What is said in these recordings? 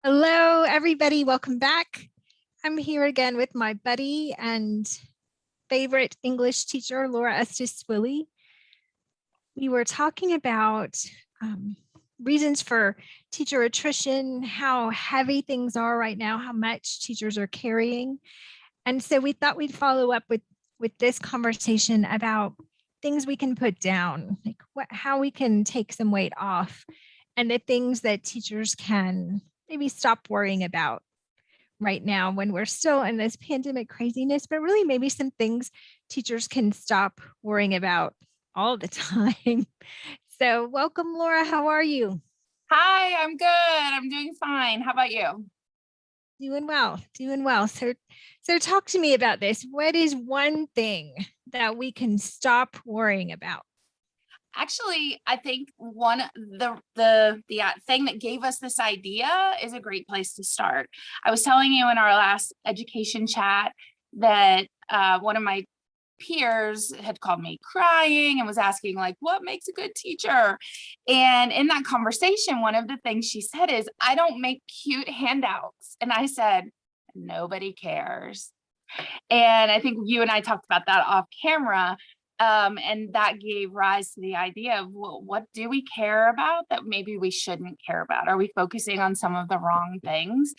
Hello, everybody. Welcome back. I'm here again with my buddy and favorite English teacher, Laura Estes-Swilley. We were talking about reasons for teacher attrition, how heavy things are right now, how much teachers are carrying. And so we thought we'd follow up with this conversation about things we can put down, like how we can take some weight off, and the things that teachers can maybe stop worrying about right now when we're still in this pandemic craziness, but really maybe some things teachers can stop worrying about all the time. So welcome, Laura. How are you? Hi, I'm good. I'm doing fine. How about you? Doing well, doing well. So talk to me about this. What is one thing that we can stop worrying about? Actually, I think the thing that gave us this idea is a great place to start. I was telling you in our last education chat that one of my peers had called me crying and was asking, like, what makes a good teacher? And in that conversation, one of the things she said is, I don't make cute handouts. And I said, nobody cares. And I think you and I talked about that off camera. And that gave rise to the idea of, well, what do we care about that maybe we shouldn't care about? Are we focusing on some of the wrong things?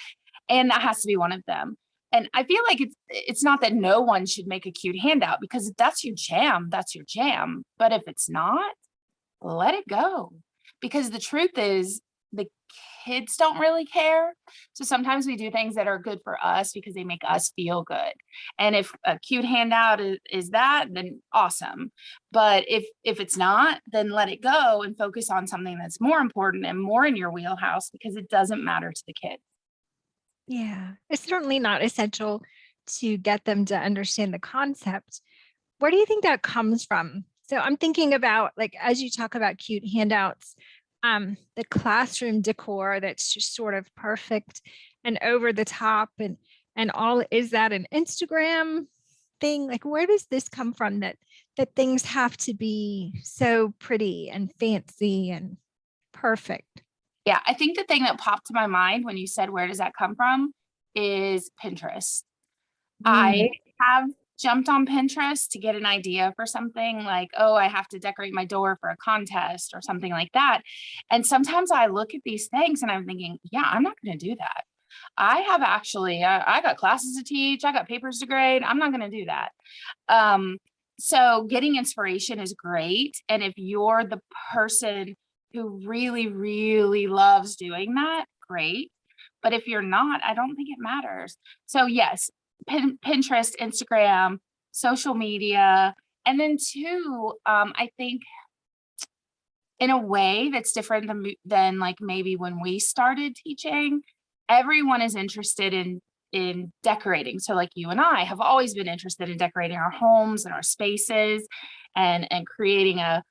And that has to be one of them. And I feel like it's not that no one should make a cute handout, because if that's your jam, that's your jam. But if it's not, let it go. Because the truth is, the kids don't really care. So sometimes we do things that are good for us because they make us feel good. And if a cute handout is that, then awesome. But if it's not, then let it go and focus on something that's more important and more in your wheelhouse, because it doesn't matter to the kids. Yeah, it's certainly not essential to get them to understand the concept. Where do you think that comes from? So I'm thinking about, like, as you talk about cute handouts, the classroom decor that's just sort of perfect and over the top, and all. Is that an Instagram thing? Like, where does this come from that things have to be so pretty and fancy and perfect? Yeah, I think the thing that popped to my mind when you said, where does that come from, is Pinterest. Mm. I have jumped on Pinterest to get an idea for something like, oh, I have to decorate my door for a contest or something like that. And sometimes I look at these things and I'm thinking, yeah, I'm not going to do that. I have actually, I got classes to teach, I got papers to grade. I'm not going to do that. Um, so getting inspiration is great. And if you're the person who really, really loves doing that, great. But if you're not, I don't think it matters. So yes, Pinterest, Instagram, social media. And then two, I think in a way that's different than like maybe when we started teaching, everyone is interested in decorating. So like you and I have always been interested in decorating our homes and our spaces and creating a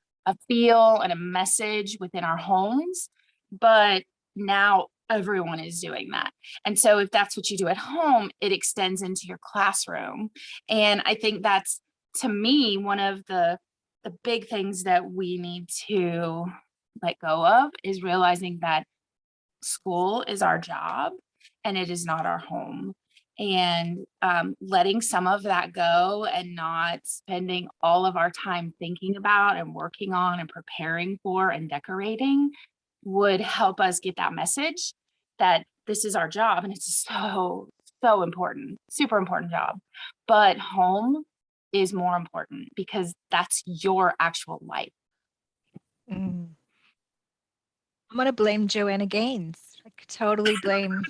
feel and a message within our homes. But now everyone is doing that. And so if that's what you do at home, it extends into your classroom. And I think that's, to me, one of the big things that we need to let go of is realizing that school is our job and it is not our home. And letting some of that go and not spending all of our time thinking about and working on and preparing for and decorating would help us get that message that this is our job and it's so important, super important job. But home is more important because that's your actual life. Mm. I'm gonna blame Joanna Gaines. I could totally blame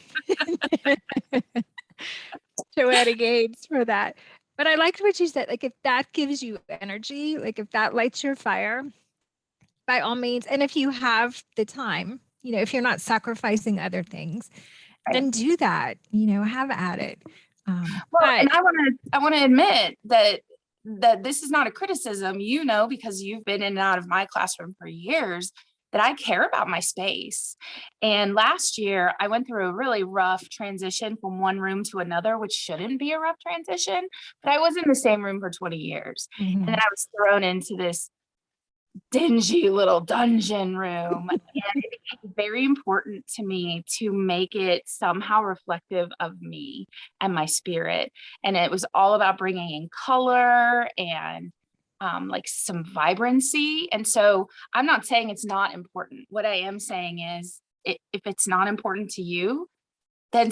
Joanna Gaines for that. But I liked what you said. Like, if that gives you energy, like if that lights your fire, by all means. And if you have the time, if you're not sacrificing other things, Right. then do that. Have at it. Well, But and I want to admit that this is not a criticism, because you've been in and out of my classroom for years, that I care about my space. And last year I went through a really rough transition from one room to another, which shouldn't be a rough transition, but I was in the same room for 20 years. And then Mhm. I was thrown into this dingy little dungeon room. And it became very important to me to make it somehow reflective of me and my spirit. And it was all about bringing in color and like some vibrancy. And so I'm not saying it's not important. What I am saying is if it's not important to you, then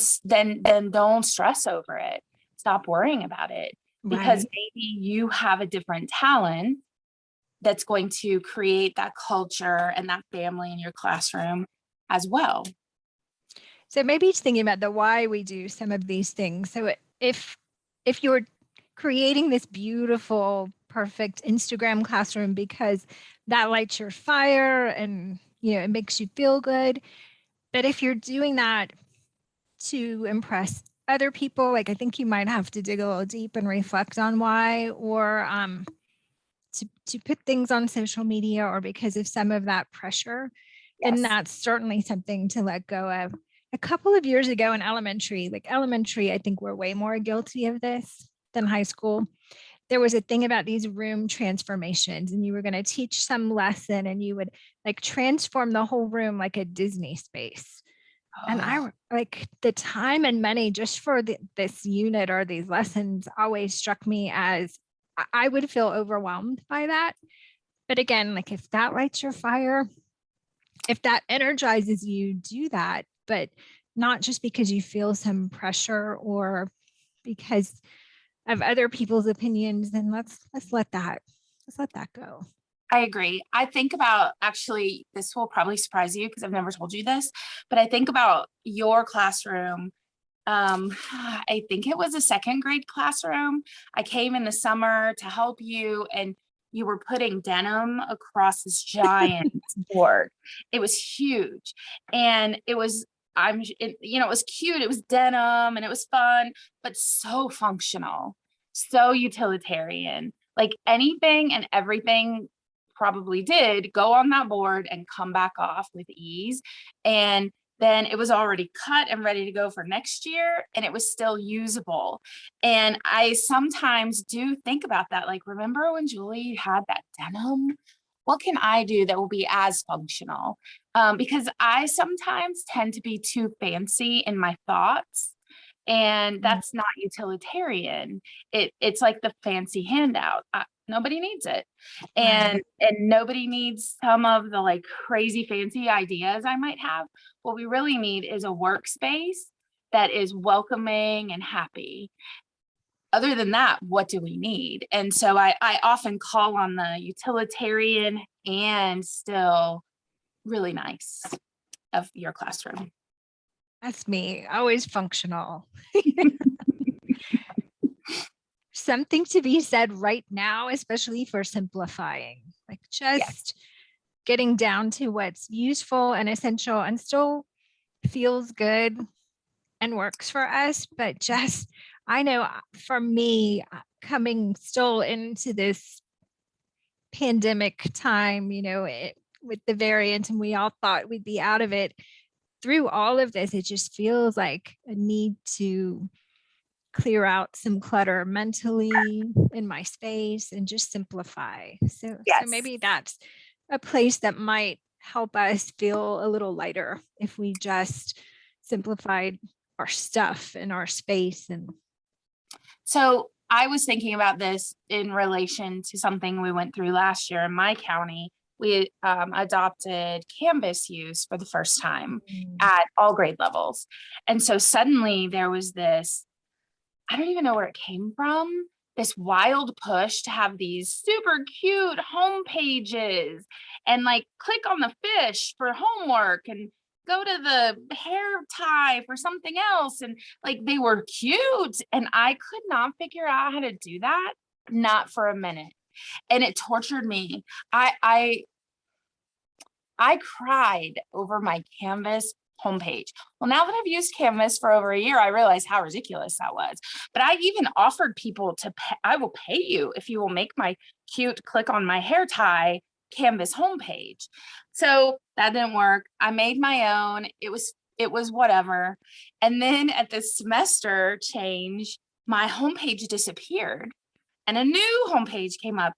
don't stress over it. Stop worrying about it, because Right. maybe you have a different talent that's going to create that culture and that family in your classroom as well. So maybe it's thinking about the why we do some of these things. So if you're creating this beautiful, perfect Instagram classroom because that lights your fire and it makes you feel good. But if you're doing that to impress other people, like I think you might have to dig a little deep and reflect on why, or to put things on social media or because of some of that pressure, then Yes. that's certainly something to let go of. A couple of years ago in elementary, I think we're way more guilty of this than high school. There was a thing about these room transformations, and you were going to teach some lesson and you would like transform the whole room like a Disney space. And Oh, I like the time and money just for this unit or these lessons always struck me as I would feel overwhelmed by that. But again, like if that lights your fire, if that energizes you, do that, but not just because you feel some pressure or because of other people's opinions, then let's let that go. I agree. I think about, actually, this will probably surprise you because I've never told you this, but I think about your classroom. I think it was a second grade classroom. I came in the summer to help you, and you were putting denim across this giant board. It was huge. And it was, it was cute. It was denim and it was fun, but so functional, so utilitarian. Like anything and everything probably did go on that board and come back off with ease. And then it was already cut and ready to go for next year, and it was still usable. And I sometimes do think about that. Like, remember when Julie had that denim? What can I do that will be as functional? Because I sometimes tend to be too fancy in my thoughts, and that's not utilitarian. It's like the fancy handout. Nobody needs it. Right. And nobody needs some of the like crazy fancy ideas I might have. What we really need is a workspace that is welcoming and happy. Other than that, what do we need? And so I often call on the utilitarian and still really nice of your classroom. That's me, always functional. Something to be said right now, especially for simplifying, like Yes. just getting down to what's useful and essential and still feels good and works for us. But just, I know for me, coming still into this pandemic time, with the variant, and we all thought we'd be out of it. Through all of this, it just feels like a need to clear out some clutter mentally in my space and just simplify. So Yes. maybe that's a place that might help us feel a little lighter if we just simplified our stuff and our space. And So I was thinking about this in relation to something we went through last year in my county. We adopted Canvas use for the first time at all grade levels. And so suddenly there was this, I don't even know where it came from, this wild push to have these super cute home pages and like click on the fish for homework and go to the hair tie for something else. And like they were cute. And I could not figure out how to do that, not for a minute. And it tortured me. I cried over my Canvas homepage. Well, now that I've used Canvas for over a year, I realize how ridiculous that was. But I even offered people to pay, I will pay you if you will make my cute click on my hair tie Canvas homepage. So that didn't work. I made my own. It was whatever. And then at the semester change, my homepage disappeared and a new homepage came up.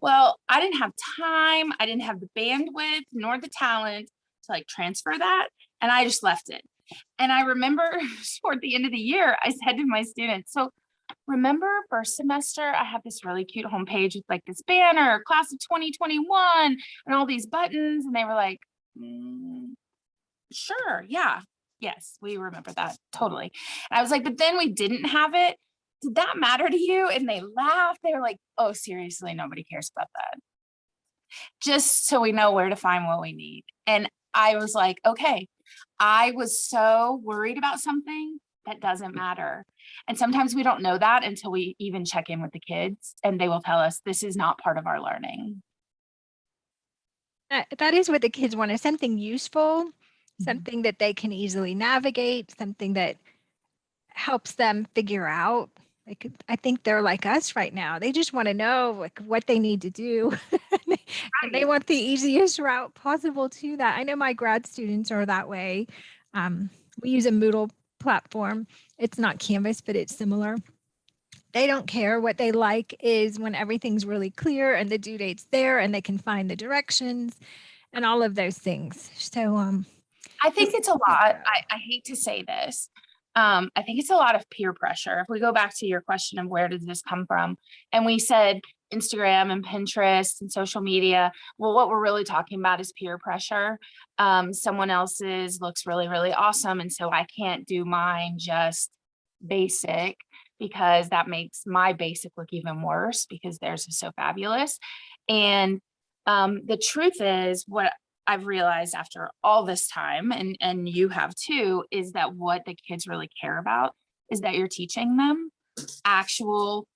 Well, I didn't have time. I didn't have the bandwidth nor the talent to like transfer that. And I just left it. And I remember toward the end of the year, I said to my students, so remember first semester, I have this really cute homepage with like this banner, class of 2021, and all these buttons. And they were like, sure, yeah, yes, we remember that totally. And I was like, but then we didn't have it. Did that matter to you? And they laughed. They were like, oh, seriously, nobody cares about that. Just so we know where to find what we need. And I was like, okay, I was so worried about something that doesn't matter. And sometimes we don't know that until we even check in with the kids and they will tell us this is not part of our learning. That is what the kids want, is something useful, something that they can easily navigate, something that helps them figure out. Like, I think they're like us right now. They just want to know like what they need to do. And they want the easiest route possible to that. I know my grad students are that way. We use a Moodle platform. It's not Canvas, but it's similar. They don't care. What they like is when everything's really clear and the due date's there and they can find the directions and all of those things. So I think it's a lot. I hate to say this. I think it's a lot of peer pressure. If we go back to your question of where does this come from? And we said Instagram and Pinterest and social media. Well, what we're really talking about is peer pressure. Someone else's looks really, really awesome. And so I can't do mine just basic because that makes my basic look even worse because theirs is so fabulous. And the truth is what I've realized after all this time, and you have too, is that what the kids really care about is that you're teaching them actual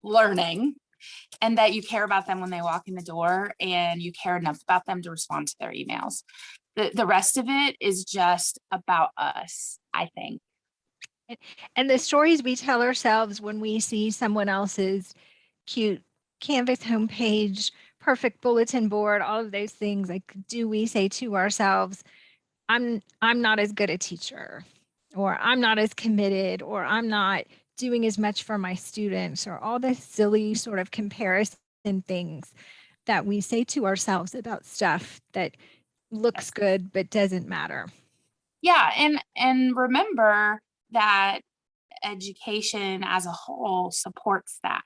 learning and that you care about them when they walk in the door and you care enough about them to respond to their emails. The rest of it is just about us, I think. And the stories we tell ourselves when we see someone else's cute Canvas homepage, perfect bulletin board, all of those things, like, do we say to ourselves, I'm not as good a teacher, or I'm not as committed, or I'm not doing as much for my students, or all the silly sort of comparison things that we say to ourselves about stuff that looks good but doesn't matter. Yeah, and remember that education as a whole supports that.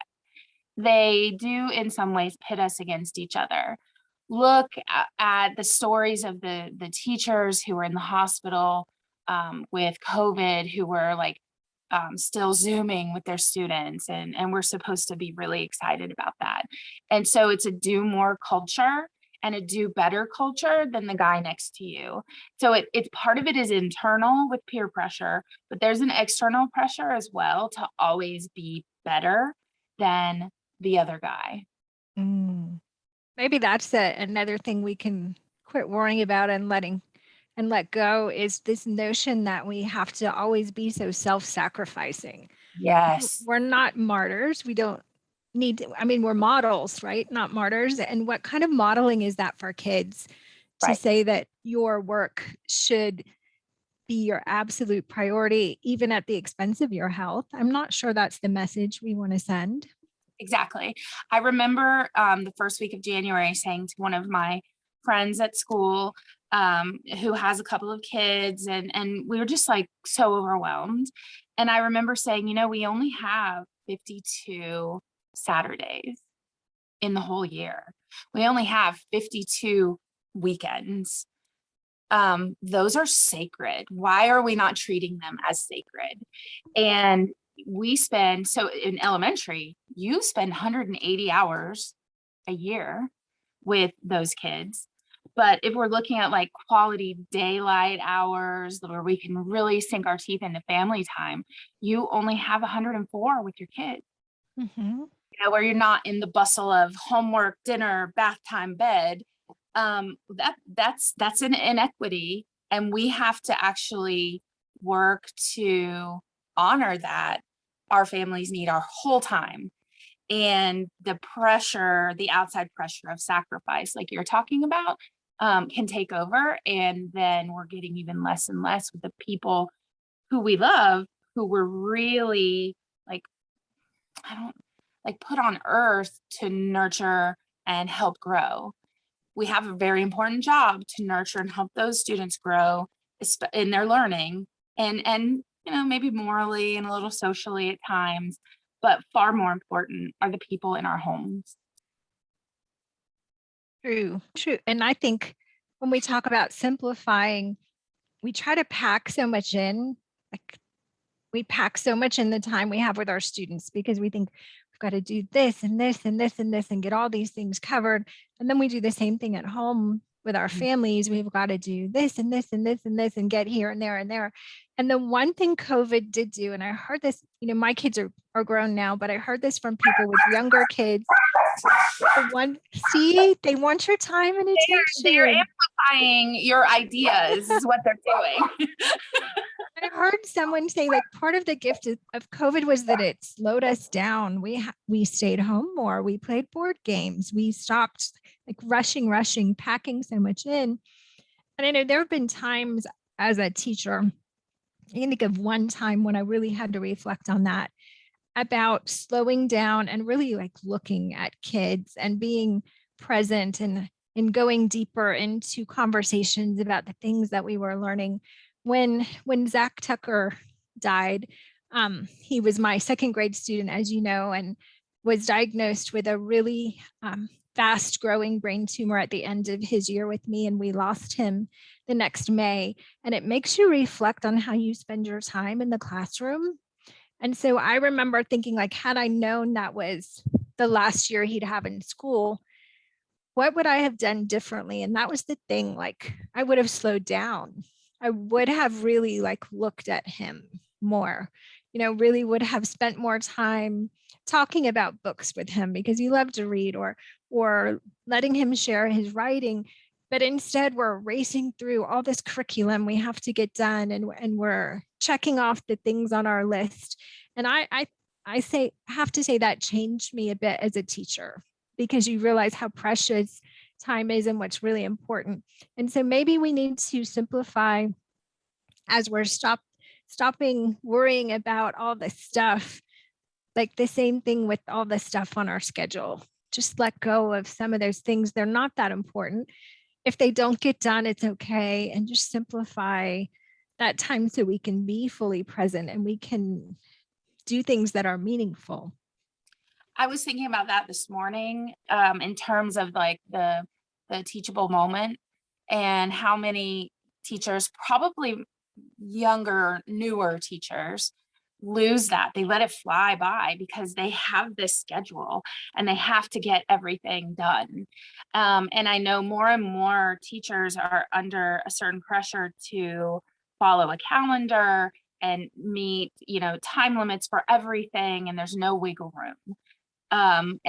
They do in some ways pit us against each other. Look at the stories of the teachers who were in the hospital with COVID, who were like still Zooming with their students, and we're supposed to be really excited about that. And so it's a do more culture and a do better culture than the guy next to you. So it's part of it is internal with peer pressure, but there's an external pressure as well to always be better than the other guy. Maybe that's another thing we can quit worrying about and let go, is this notion that we have to always be so self-sacrificing. Yes. We're not martyrs. We don't need to, I mean, we're models, right? Not martyrs. And what kind of modeling is that for kids to say that your work should be your absolute priority, even at the expense of your health? I'm not sure that's the message we want to send. Exactly. I remember the first week of January saying to one of my friends at school who has a couple of kids, and we were just like so overwhelmed. And I remember saying, we only have 52 Saturdays in the whole year. We only have 52 weekends. Those are sacred. Why are we not treating them as sacred? And we spend, so in elementary, you spend 180 hours a year with those kids. But if we're looking at like quality daylight hours where we can really sink our teeth into family time, you only have 104 with your kids. Where you're not in the bustle of homework, dinner, bath time, bed. That's an inequity, and we have to actually work to honor that our families need our whole time. And the pressure, the outside pressure of sacrifice, like you're talking about, can take over, and then we're getting even less and less with the people who we love, who we're really like, like put on earth to nurture and help grow. We have a very important job to nurture and help those students grow in their learning and maybe morally and a little socially at times, but far more important are the people in our homes. True. And I think when we talk about simplifying, we try to pack so much in, like we pack so much in the time we have with our students because we think we've got to do this and this and this and this and get all these things covered. And then we do the same thing at home with our families. We've got to do this and this and this and this and get here and there and there. And the one thing COVID did do, and I heard this, my kids are grown now, but I heard this from people with younger kids. They want your time and attention. They're amplifying your ideas is what they're doing. I heard someone say like part of the gift of COVID was that it slowed us down. We stayed home more. We played board games. We stopped like rushing, packing so much in. And I know there have been times as a teacher, I can think of one time when I really had to reflect on that, about slowing down and really like looking at kids and being present and going deeper into conversations about the things that we were learning. When Zach Tucker died, he was my second grade student, as you know, and was diagnosed with a really fast growing brain tumor at the end of his year with me. And we lost him the next May. And it makes you reflect on how you spend your time in the classroom. And so I remember thinking like, had I known that was the last year he'd have in school, what would I have done differently? And that was the thing, like I would have slowed down. I would have really like looked at him more, really would have spent more time talking about books with him because he loved to read, or letting him share his writing. But instead we're racing through all this curriculum we have to get done, and we're checking off the things on our list. And I have to say that changed me a bit as a teacher, because you realize how precious time is and what's really important. And so maybe we need to simplify as we're stopping worrying about all this stuff, like the same thing with all the stuff on our schedule. Just let go of some of those things. They're not that important. If they don't get done, it's okay. And just simplify that time so we can be fully present and we can do things that are meaningful. I was thinking about that this morning in terms of like the teachable moment, and how many teachers, probably younger, newer teachers, lose that. They let it fly by because they have this schedule and they have to get everything done. And I know more and more teachers are under a certain pressure to follow a calendar and meet, time limits for everything, and there's no wiggle room. And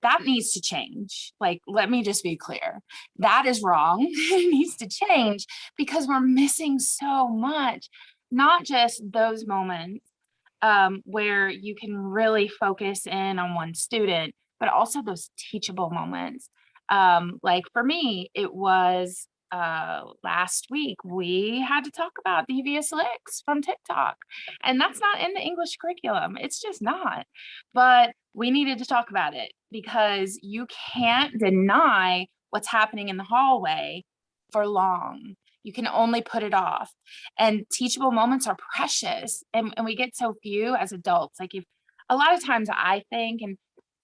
that needs to change. Like, let me just be clear. That is wrong. It needs to change because we're missing so much, not just those moments where you can really focus in on one student, but also those teachable moments. Like for me, it was last week, we had to talk about devious licks from TikTok. And that's not in the English curriculum. It's just not. But we needed to talk about it because you can't deny what's happening in the hallway for long. You can only put it off. And teachable moments are precious. And we get so few as adults. Like, if a lot of times I think, and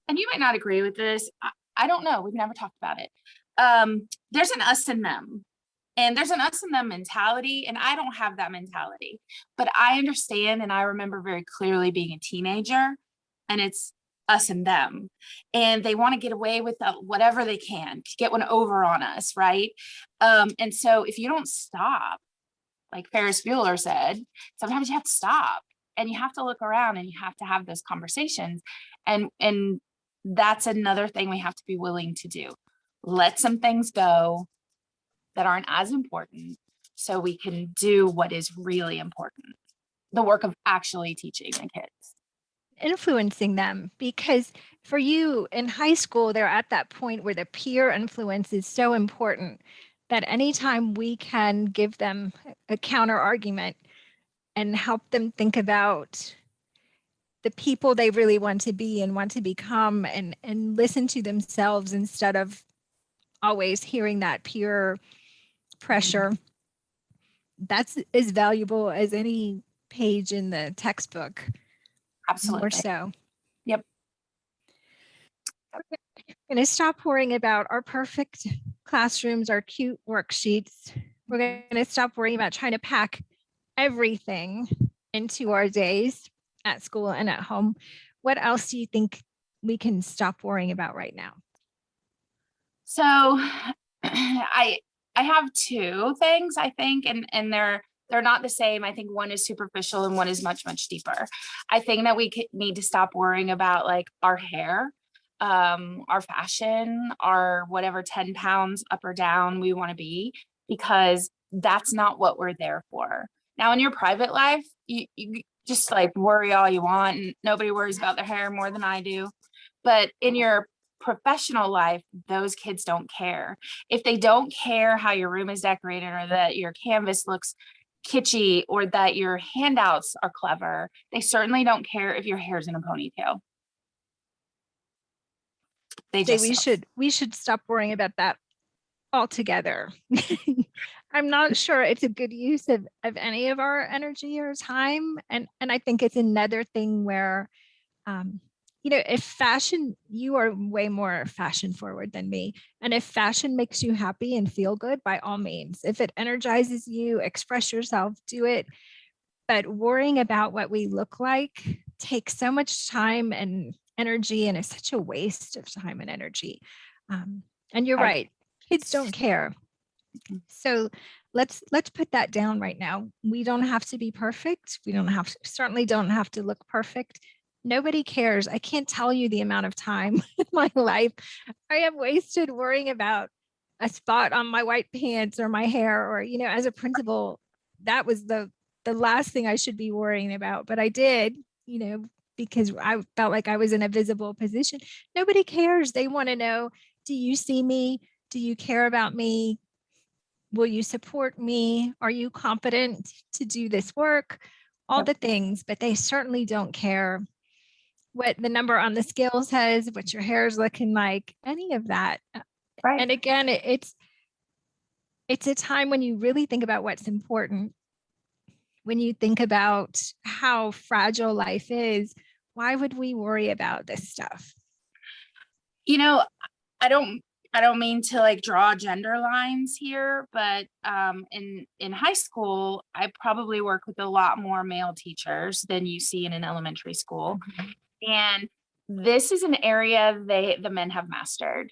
you might not agree with this, I don't know, we've never talked about it. There's an us and them. And there's an us and them mentality, and I don't have that mentality. But I understand, and I remember very clearly being a teenager, and it's us and them. And they want to get away with whatever they can to get one over on us, right? And so if you don't stop, like Ferris Bueller said, sometimes you have to stop, and you have to look around, and you have to have those conversations. And that's another thing we have to be willing to do. Let some things go that aren't as important so we can do what is really important, the work of actually teaching the kids. Influencing them, because for you in high school, they're at that point where the peer influence is so important that anytime we can give them a counter argument and help them think about the people they really want to be and want to become, and listen to themselves instead of always hearing that peer pressure. That's as valuable as any page in the textbook, more Absolutely. so. Yep. We're going to stop worrying about our perfect classrooms, our cute worksheets. We're going to stop worrying about trying to pack everything into our days at school and at home. What else do you think we can stop worrying about right now? So I have two things, I think, and they're not the same. I think one is superficial and one is much, much deeper. I think that we need to stop worrying about like our hair, our fashion, our whatever 10 pounds up or down we want to be, because that's not what we're there for. Now, in your private life, you just like worry all you want, and nobody worries about their hair more than I do. But in your professional life, those kids don't care. If they don't care how your room is decorated, or that your canvas looks kitschy, or that your handouts are clever, they certainly don't care if your hair's in a ponytail. They Say just we should stop worrying about that altogether. I'm not sure it's a good use of any of our energy or time. And I think it's another thing where if fashion, you are way more fashion forward than me. And if fashion makes you happy and feel good, by all means, if it energizes you, express yourself, do it. But worrying about what we look like takes so much time and energy, and is such a waste of time and energy. And you're right, kids don't care. So let's put that down right now. We don't have to be perfect. We don't have to, certainly don't have to look perfect. Nobody cares. I can't tell you the amount of time in my life I have wasted worrying about a spot on my white pants or my hair, or as a principal, that was the last thing I should be worrying about. But I did, because I felt like I was in a visible position. Nobody cares. They want to know, do you see me? Do you care about me? Will you support me? Are you competent to do this work? All the things, but they certainly don't care what the number on the scale says, what your hair is looking like, any of that. right. And again, it's a time when you really think about what's important. When you think about how fragile life is, why would we worry about this stuff? You know, I don't mean to like draw gender lines here, but in high school, I probably work with a lot more male teachers than you see in an elementary school. And this is an area the men have mastered.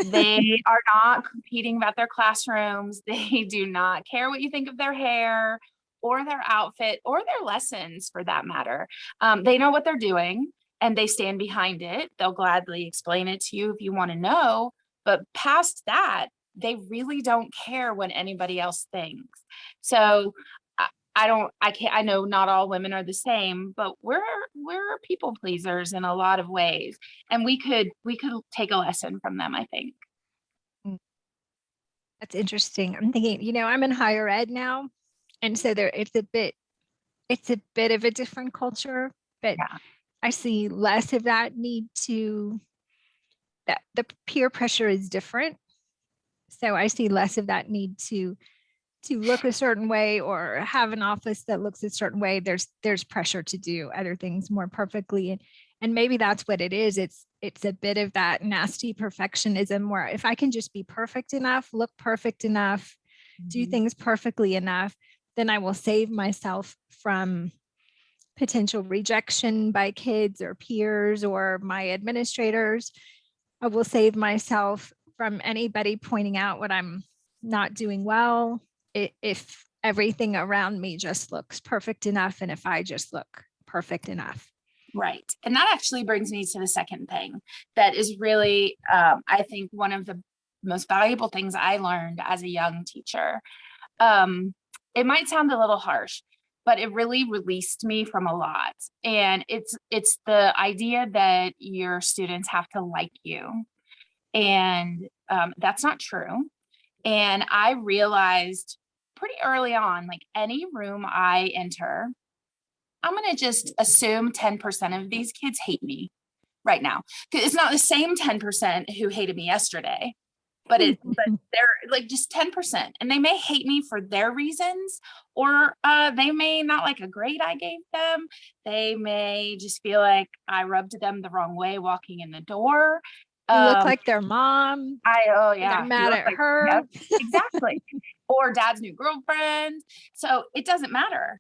They are not competing about their classrooms. They do not care what you think of their hair or their outfit or their lessons, for that matter. They know what they're doing and they stand behind it. They'll gladly explain it to you if you want to know. But past that, they really don't care what anybody else thinks. So I know not all women are the same, but we're people pleasers in a lot of ways. And we could take a lesson from them, I think. That's interesting. I'm thinking, I'm in higher ed now. And so it's a bit of a different culture, but Yeah. I see less of that need to, that the peer pressure is different. So I see less of that need to look a certain way or have an office that looks a certain way. There's pressure to do other things more perfectly. And maybe that's what it is. It's a bit of that nasty perfectionism where if I can just be perfect enough, look perfect enough, do things perfectly enough, then I will save myself from potential rejection by kids or peers or my administrators. I will save myself from anybody pointing out what I'm not doing well if everything around me just looks perfect enough, and if I just look perfect enough. Right. And that actually brings me to the second thing that is really, I think, one of the most valuable things I learned as a young teacher. It might sound a little harsh, but it really released me from a lot. And it's the idea that your students have to like you. And that's not true. And I realized pretty early on, like any room I enter, I'm going to just assume 10% of these kids hate me right now. Because it's not the same 10% who hated me yesterday, but they're like just 10%. And they may hate me for their reasons, or they may not like a grade I gave them. They may just feel like I rubbed them the wrong way walking in the door. You look like their mom. Oh They're yeah. mad at her. Yep, exactly. Or dad's new girlfriend. So it doesn't matter.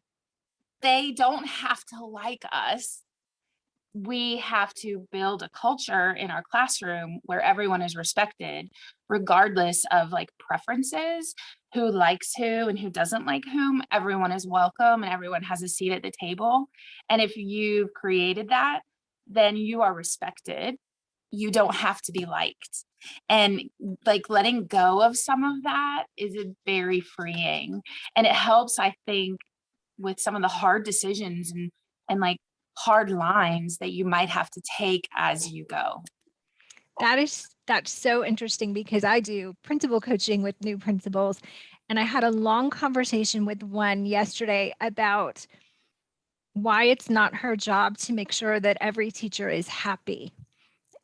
They don't have to like us. We have to build a culture in our classroom where everyone is respected, regardless of like preferences, who likes who and who doesn't like whom. Everyone is welcome and everyone has a seat at the table. And if you've created that, then you are respected. You don't have to be liked. And like letting go of some of that is a very freeing. And it helps, I think, with some of the hard decisions and like hard lines that you might have to take as you go. That's so interesting, because I do principal coaching with new principals, and I had a long conversation with one yesterday about why it's not her job to make sure that every teacher is happy.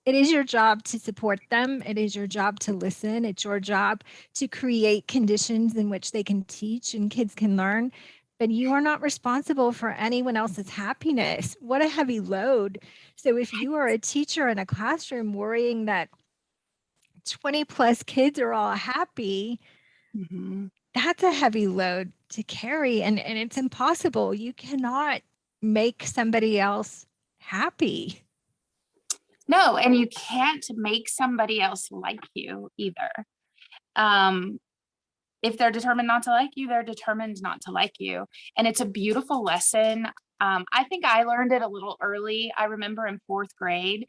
It is your job to support them. It is your job to listen. It's your job to create conditions in which they can teach and kids can learn. But you are not responsible for anyone else's happiness. What a heavy load. So if you are a teacher in a classroom worrying that 20 plus kids are all happy, that's a heavy load to carry. And it's impossible. You cannot make somebody else happy. No, and you can't make somebody else like you either. If they're determined not to like you, they're determined not to like you. And it's a beautiful lesson. I think I learned it a little early. I remember in 4th grade,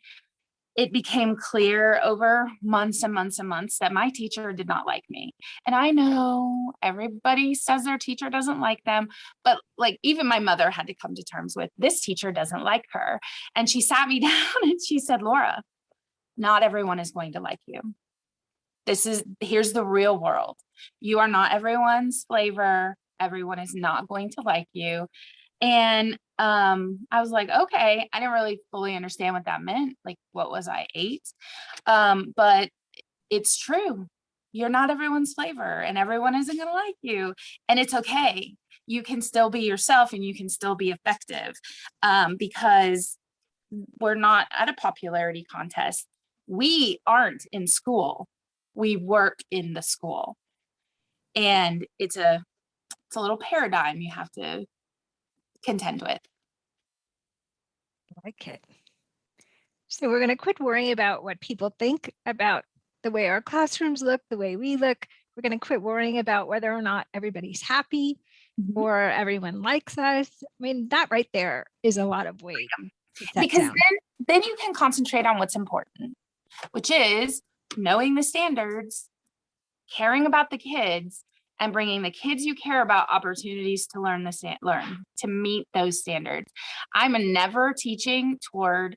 it became clear over months and months and months that my teacher did not like me. And I know everybody says their teacher doesn't like them, but like even my mother had to come to terms with, this teacher doesn't like her. And she sat me down and she said, Laura, not everyone is going to like you. Here's the real world. You are not everyone's flavor. Everyone is not going to like you. And I was like, okay, I didn't really fully understand what that meant. Like, what was I, 8? But it's true. You're not everyone's flavor and everyone isn't going to like you. And it's okay. You can still be yourself and you can still be effective, because we're not at a popularity contest. We aren't in school. We work in the school. And it's a little paradigm you have to contend with. I like it. So we're going to quit worrying about what people think about the way our classrooms look, the way we look. We're going to quit worrying about whether or not everybody's happy or everyone likes us. I mean, that right there is a lot of weight. Because then you can concentrate on what's important, which is knowing the standards, caring about the kids, and bringing the kids you care about opportunities to learn to meet those standards. I'm never teaching toward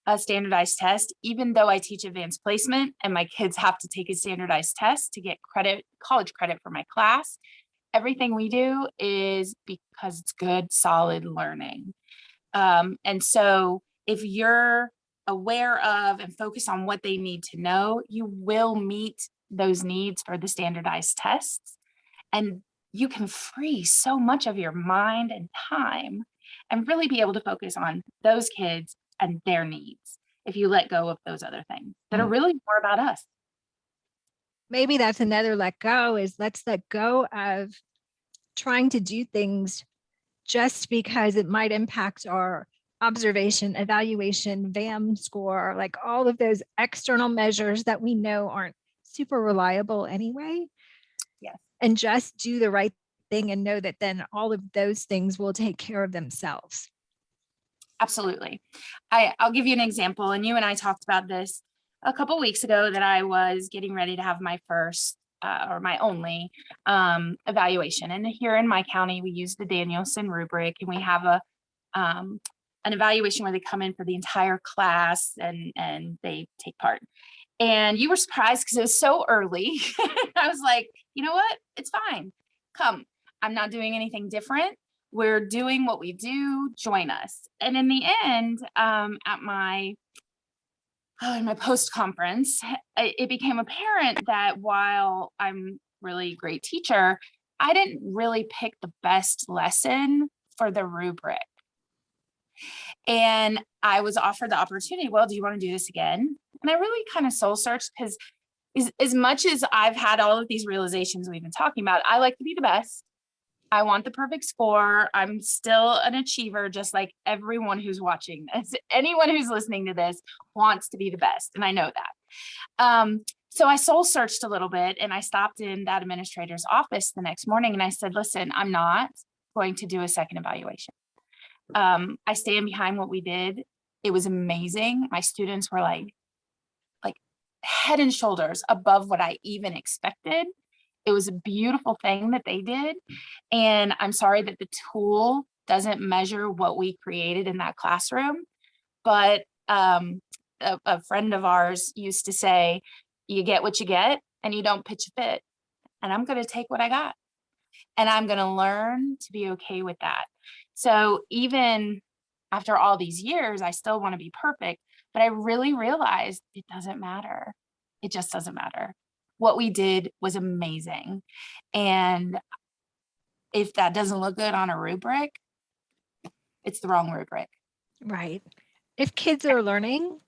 a standardized test, even though I teach advanced placement and my kids have to take a standardized test to get college credit for my class. Everything we do is because it's good, solid learning. And so if you're aware of and focus on what they need to know, you will meet those needs for the standardized tests. And you can free so much of your mind and time and really be able to focus on those kids and their needs if you let go of those other things that are really more about us. Maybe that's another let go, is let's let go of trying to do things just because it might impact our observation, evaluation, VAM score, like all of those external measures that we know aren't super reliable anyway. Yes. And just do the right thing and know that then all of those things will take care of themselves. Absolutely. I'll give you an example. And you and I talked about this a couple of weeks ago, that I was getting ready to have my first or my only evaluation. And here in my county, we use the Danielson rubric, and we have an evaluation where they come in for the entire class and they take part. And you were surprised because it was so early. I was like, you know what? It's fine. Come. I'm not doing anything different. We're doing what we do. Join us. And in the end, in my post conference, it became apparent that while I'm really great teacher, I didn't really pick the best lesson for the rubric. And I was offered the opportunity. Well, do you want to do this again? And I really kind of soul searched, because as much as I've had all of these realizations we've been talking about, I like to be the best. I want the perfect score. I'm still an achiever, just like everyone who's watching this. Anyone who's listening to this wants to be the best. And I know that. So I soul searched a little bit, and I stopped in that administrator's office the next morning and I said, listen, I'm not going to do a second evaluation. I stand behind what we did. It was amazing. My students were like head and shoulders above what I even expected. It was a beautiful thing that they did. And I'm sorry that the tool doesn't measure what we created in that classroom. But a friend of ours used to say, you get what you get and you don't pitch a fit. And I'm going to take what I got. And I'm going to learn to be okay with that. So even after all these years, I still want to be perfect. But I really realized it doesn't matter. It just doesn't matter. What we did was amazing. And if that doesn't look good on a rubric, it's the wrong rubric. Right. If kids are learning,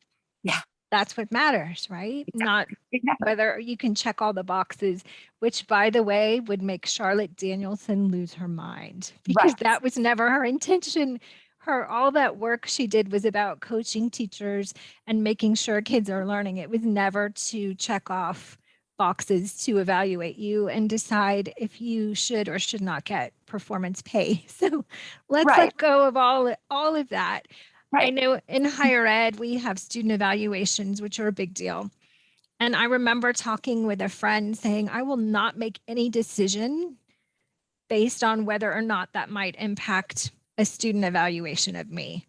yeah, that's what matters, right? Exactly. Not whether you can check all the boxes, which, by the way, would make Charlotte Danielson lose her mind, because that was never her intention. All that work she did was about coaching teachers and making sure kids are learning. It was never to check off boxes to evaluate you and decide if you should or should not get performance pay. So let's let go of all of that. I know in higher ed, we have student evaluations, which are a big deal. And I remember talking with a friend saying, I will not make any decision based on whether or not that might impact a student evaluation of me.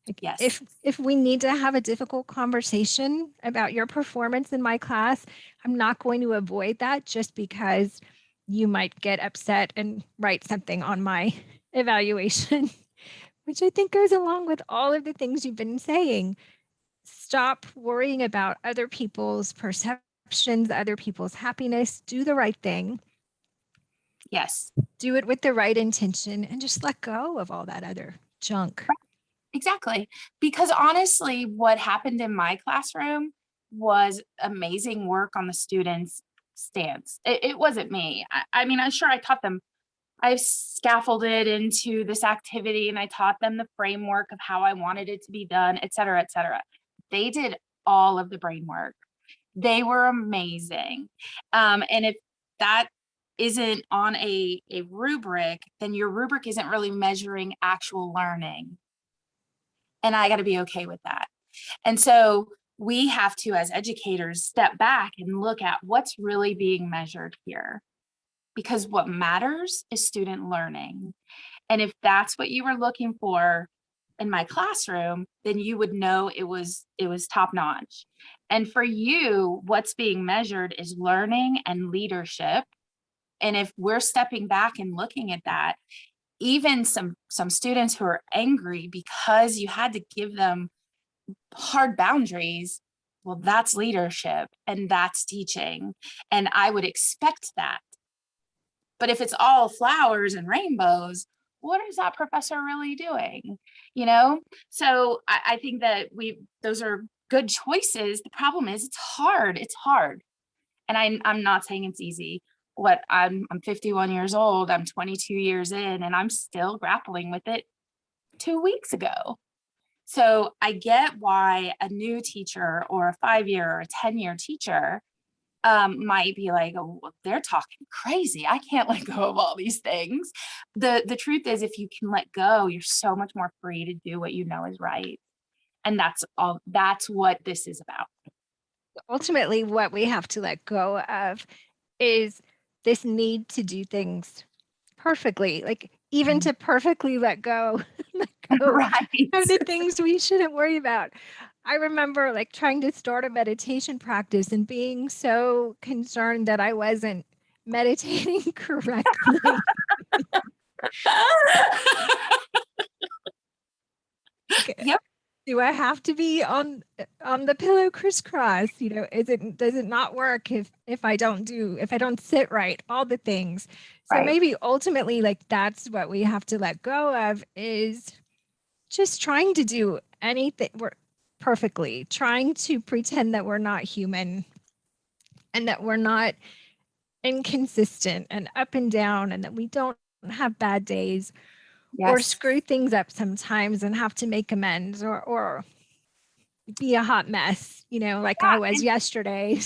If we need to have a difficult conversation about your performance in my class, I'm not going to avoid that just because you might get upset and write something on my evaluation, which I think goes along with all of the things you've been saying. Stop worrying about other people's perceptions, other people's happiness. Do the right thing. Yes. Do it with the right intention and just let go of all that other junk. Exactly. Because honestly, what happened in my classroom was amazing work on the students' stance. It wasn't me. I mean, I'm sure I taught them, I scaffolded into this activity and I taught them the framework of how I wanted it to be done, et cetera, et cetera. They did all of the brain work. They were amazing. And if that isn't on a rubric, then your rubric isn't really measuring actual learning. And I got to be okay with that. And so we have to, as educators, step back and look at what's really being measured here. Because what matters is student learning. And if that's what you were looking for in my classroom, then you would know it was top notch. And for you, what's being measured is learning and leadership. And if we're stepping back and looking at that, even some students who are angry because you had to give them hard boundaries, well, that's leadership and that's teaching. And I would expect that. But if it's all flowers and rainbows, what is that professor really doing? You know? So I think that those are good choices. The problem is it's hard. It's hard. And I'm not saying it's easy. I'm 51 years old, I'm 22 years in, and I'm still grappling with it 2 weeks ago. So I get why a new teacher or a 5-year or a 10-year teacher might be like, oh, they're talking crazy. I can't let go of all these things. The truth is, if you can let go, you're so much more free to do what you know is right. And that's what this is about. Ultimately, what we have to let go of is this need to do things perfectly, like even to perfectly let go of the things we shouldn't worry about. I remember like trying to start a meditation practice and being so concerned that I wasn't meditating correctly. Okay. Yep. Do I have to be on the pillow crisscross? Does it not work if I don't sit right? All the things. So Right. maybe ultimately, like, that's what we have to let go of, is just trying to do anything perfectly, trying to pretend that we're not human and that we're not inconsistent and up and down and that we don't have bad days or Yes. screw things up sometimes and have to make amends or be a hot mess, like I was And yesterday.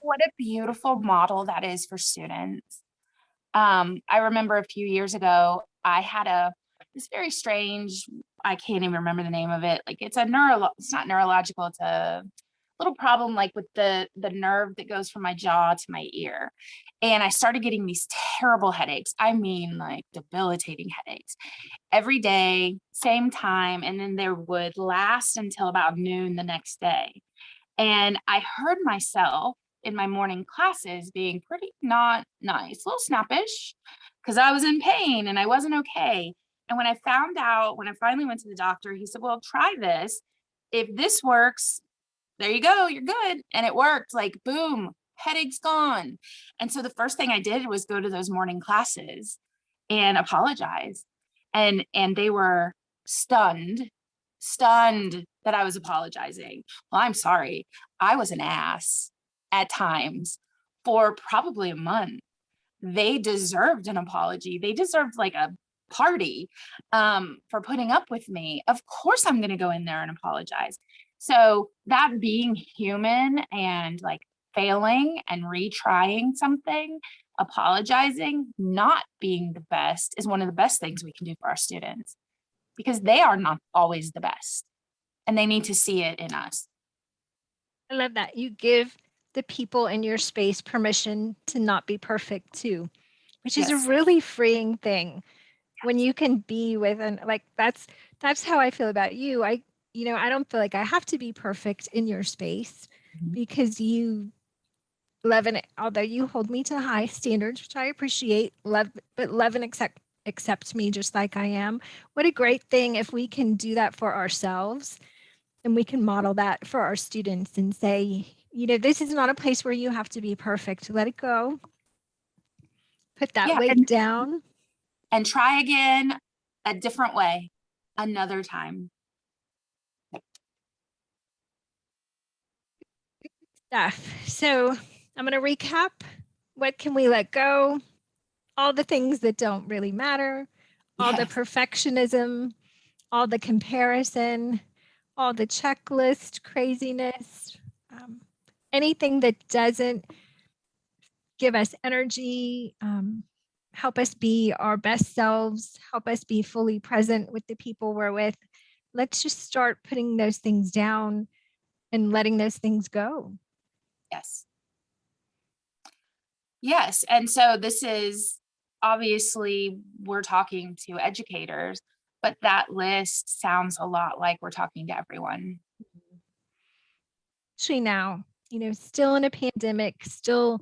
what a beautiful model that is for students. I remember a few years ago, I had this very strange, I can't even remember the name of it. Like it's not neurological. It's a little problem like with the nerve that goes from my jaw to my ear. And I started getting these terrible headaches. I mean, like debilitating headaches every day, same time. And then they would last until about noon the next day. And I heard myself in my morning classes being pretty not nice, a little snappish, because I was in pain and I wasn't okay. And when I finally went to the doctor, he said, well, try this. If this works, there you go, you're good. And it worked, like, boom, headache's gone. And so the first thing I did was go to those morning classes and apologize. And they were stunned that I was apologizing. Well, I'm sorry. I was an ass at times for probably a month. They deserved an apology. They deserved like a party for putting up with me. Of course, I'm going to go in there and apologize. So that being human and like failing and retrying something, apologizing, not being the best is one of the best things we can do for our students, because they are not always the best and they need to see it in us. I love that. You give the people in your space permission to not be perfect too, which is a Yes. really freeing thing. When you can be with, and like, that's how I feel about you. I don't feel like I have to be perfect in your space Mhm. because you love, and although you hold me to high standards, which I appreciate, love and accept me just like I am. What a great thing if we can do that for ourselves, and we can model that for our students and say, this is not a place where you have to be perfect. Let it go. Put that Yeah. weight down. And try again a different way another time. Stuff. So I'm going to recap. What can we let go? All the things that don't really matter, all the Yes. perfectionism, all the comparison, all the checklist craziness, anything that doesn't give us energy, help us be our best selves, help us be fully present with the people we're with. Let's just start putting those things down and letting those things go. Yes. Yes. And so this is obviously we're talking to educators, but that list sounds a lot like we're talking to everyone. Especially now, still in a pandemic, still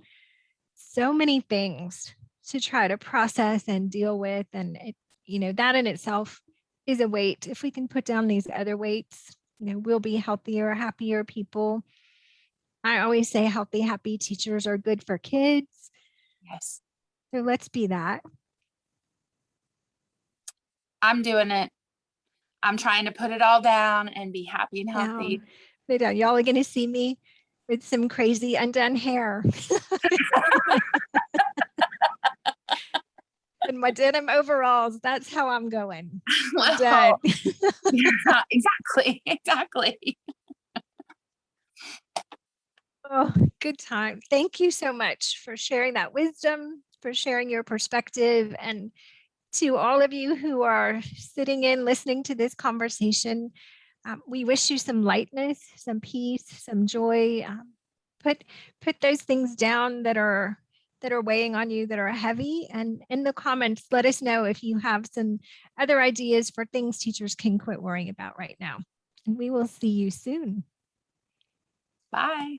so many things to try to process and deal with. And that in itself is a weight. If we can put down these other weights, we'll be healthier, happier people. I always say healthy, happy teachers are good for kids. Yes. So let's be that. I'm doing it. I'm trying to put it all down and be happy and healthy. Y'all are going to see me with some crazy undone hair. And my denim overalls. That's how I'm going. Well, Done. yeah, exactly. Oh, good time. Thank you so much for sharing that wisdom, for sharing your perspective, and to all of you who are sitting in listening to this conversation. We wish you some lightness, some peace, some joy. Put those things down that are weighing on you, that are heavy, and in the comments, let us know if you have some other ideas for things teachers can quit worrying about right now. And we will see you soon. Bye.